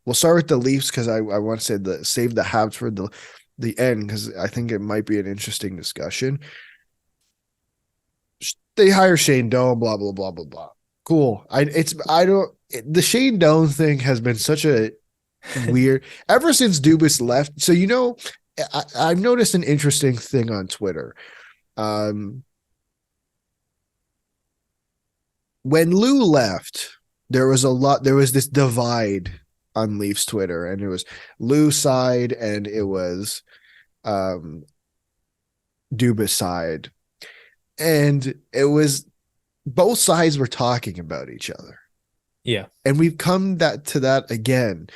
we'll start with the Leafs because I want to say save the Habs for the end because I think it might be an interesting discussion. They hire Shane Doan, blah blah blah blah blah. Cool. I don't the Shane Doan thing has been such a weird ever since Dubas left. So I've noticed an interesting thing on Twitter. Um, when Lou left, there was this divide on Leafs Twitter, and it was Lou side and it was um Dubas side. And it was both sides were talking about each other. Yeah. And we've come to that again,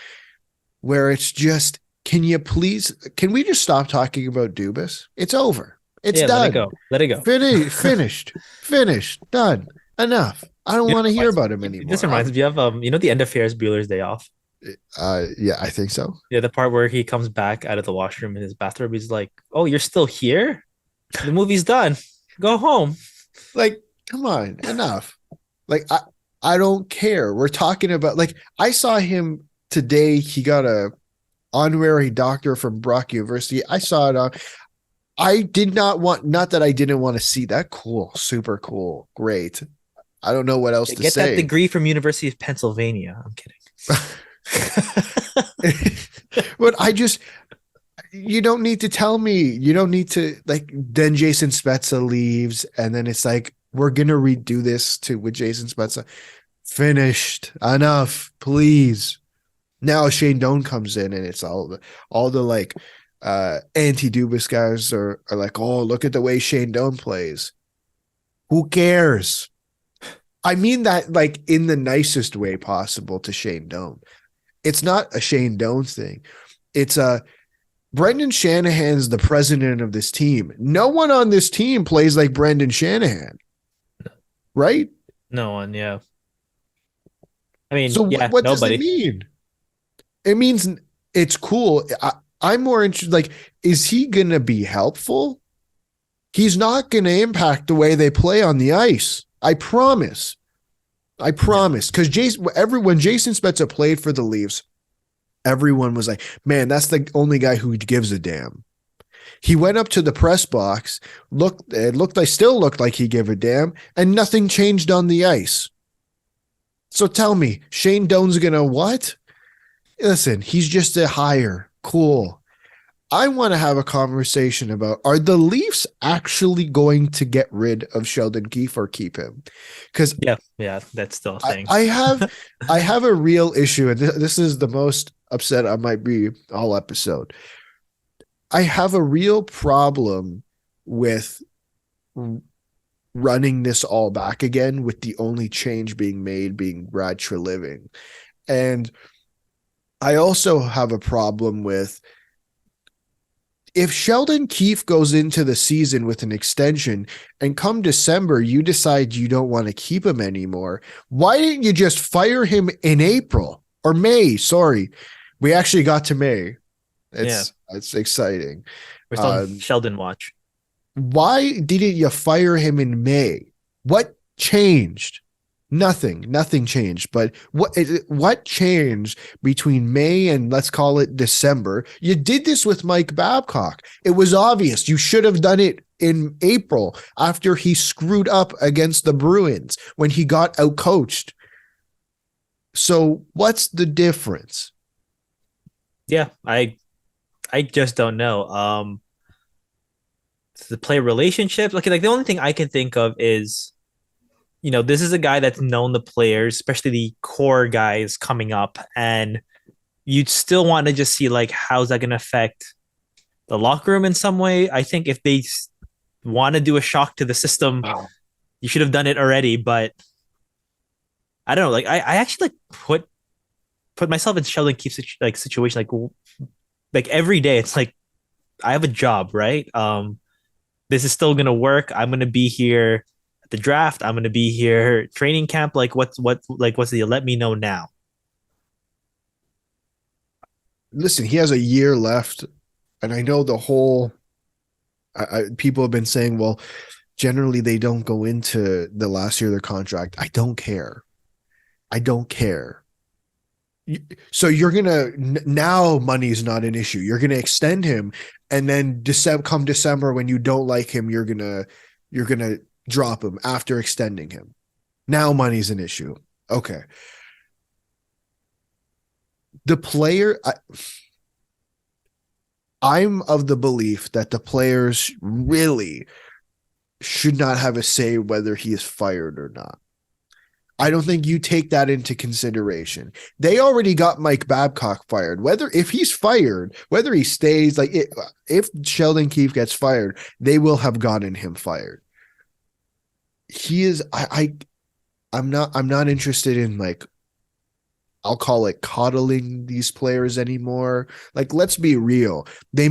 where it's just, can we just stop talking about Dubas? It's over. It's Yeah, let it done. go. Let it go. Finished. Done. Enough. I don't want to hear about him anymore. This reminds me of the end of Ferris Bueller's Day Off. Yeah, I think so. Yeah, the part where he comes back out of the washroom in his bathrobe, he's like, "Oh, you're still here? The movie's done. Go home." Like, come on, enough. Like, I don't care. We're talking about, like, I saw him today. He got a honorary doctor from Brock University. I saw it on. Not that I didn't want to see that. Cool, super cool, great. I don't know what else to Get say. that degree from University of Pennsylvania. I'm kidding. But you don't need to tell me. You don't need to, like, then Jason Spezza leaves, and then it's like, we're gonna redo this with Jason Spezza. Finished. Enough, please. Now Shane Doan comes in, and it's all the like anti-Dubas guys are like, oh, look at the way Shane Doan plays. Who cares? I mean that, like, in the nicest way possible to Shane Doan. It's not a Shane Doan thing. It's Brendan Shanahan's the president of this team. No one on this team plays like Brendan Shanahan, right? No one, yeah. I mean, So yeah, what does nobody. it mean? It means it's cool. I'm more interested, like, is he going to be helpful? He's not going to impact the way they play on the ice. I promise. Because when Jason Spezza played for the Leafs, everyone was like, man, that's the only guy who gives a damn. He went up to the press box, still looked like he gave a damn, and nothing changed on the ice. So tell me, Shane Doan's gonna what? Listen, he's just a hire. Cool. I want to have a conversation about, are the Leafs actually going to get rid of Sheldon Keefe or keep him? Because yeah, that's still a thing. I have a real issue, and this is the most upset I might be all episode. I have a real problem with running this all back again, with the only change being made being Brad Treliving. And I also have a problem with, if Sheldon Keefe goes into the season with an extension and come December, you decide you don't want to keep him anymore, why didn't you just fire him in April or May? Sorry. We actually got to May. It's exciting. We're still on Sheldon watch. Why didn't you fire him in May? What changed? Nothing changed. But what changed between May and, let's call it, December? You did this with Mike Babcock. It was obvious. You should have done it in April after he screwed up against the Bruins when he got outcoached. So what's the difference? Yeah, I just don't know. The player relationships. Like the only thing I can think of is, this is a guy that's known the players, especially the core guys coming up, and you'd still want to just see, like, how's that going to affect the locker room in some way. I think if they want to do a shock to the system, you should have done it already. But I don't know. Like, I actually put myself in Sheldon Keefe's situation. Like every day, it's like, I have a job, right? This is still gonna work. I'm gonna be here at the draft. I'm gonna be here training camp. Like, what's the let me know now? Listen, he has a year left, and I know the whole. People have been saying, well, generally they don't go into the last year of their contract. I don't care. So you're gonna now money's not an issue. You're gonna extend him, and then December when you don't like him, you're gonna drop him after extending him. Now money's an issue. Okay, the player. I'm of the belief that the players really should not have a say whether he is fired or not. I don't think you take that into consideration. They already got Mike Babcock fired. Whether if he's fired, whether he stays, if Sheldon Keefe gets fired, they will have gotten him fired. He is. I'm not interested in like I'll call it coddling these players anymore. Like, let's be real. They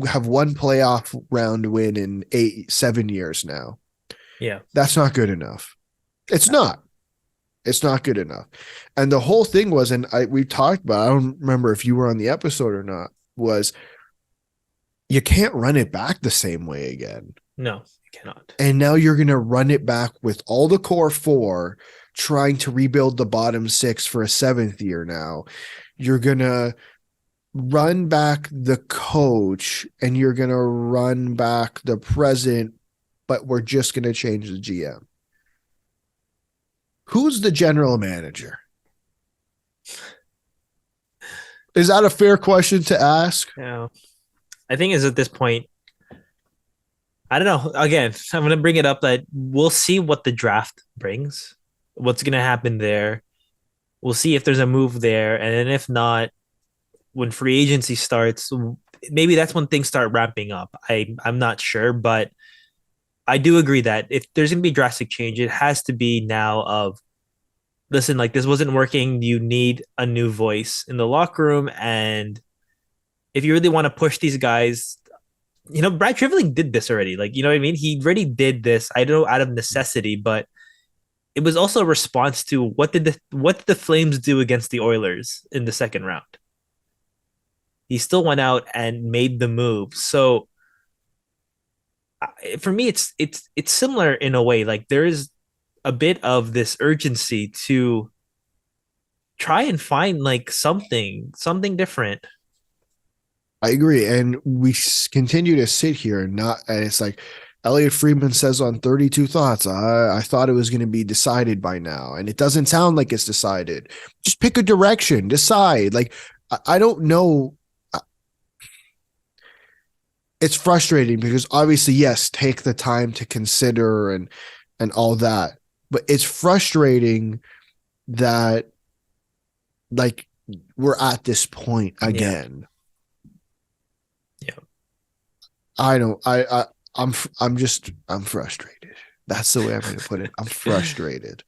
have one playoff round win in 7 years now. Yeah. That's not good enough. It's not. It's not good enough. And the whole thing was, and we talked about, I don't remember if you were on the episode or not, was you can't run it back the same way again. No, you cannot. And now you're going to run it back with all the core four trying to rebuild the bottom six for a seventh year now. You're going to run back the coach and you're going to run back the president, but we're just going to change the GM. Who's the general manager? Is that a fair question to ask? Yeah. I think is at this point, I don't know. Again, I'm going to bring it up that we'll see what the draft brings, what's going to happen there. We'll see if there's a move there. And then if not, when free agency starts, maybe that's when things start ramping up. I'm not sure, but I do agree that if there's going to be drastic change, it has to be now of, listen, like this wasn't working. You need a new voice in the locker room. And if you really want to push these guys, Brad Trivling did this already. Like, you know what I mean? He already did this. I don't know out of necessity, but it was also a response to what did the Flames do against the Oilers in the second round? He still went out and made the move. So for me, it's similar in a way. Like there is a bit of this urgency to try and find like something different. I agree. And we continue to sit here and it's like Elliot Friedman says on 32 Thoughts, I thought it was going to be decided by now. And it doesn't sound like it's decided. Just pick a direction, decide. Like, I don't know. It's frustrating because obviously, yes, take the time to consider and all that. But it's frustrating that like we're at this point again. Yeah. I don't I'm frustrated. That's the way I'm going to put it. I'm frustrated.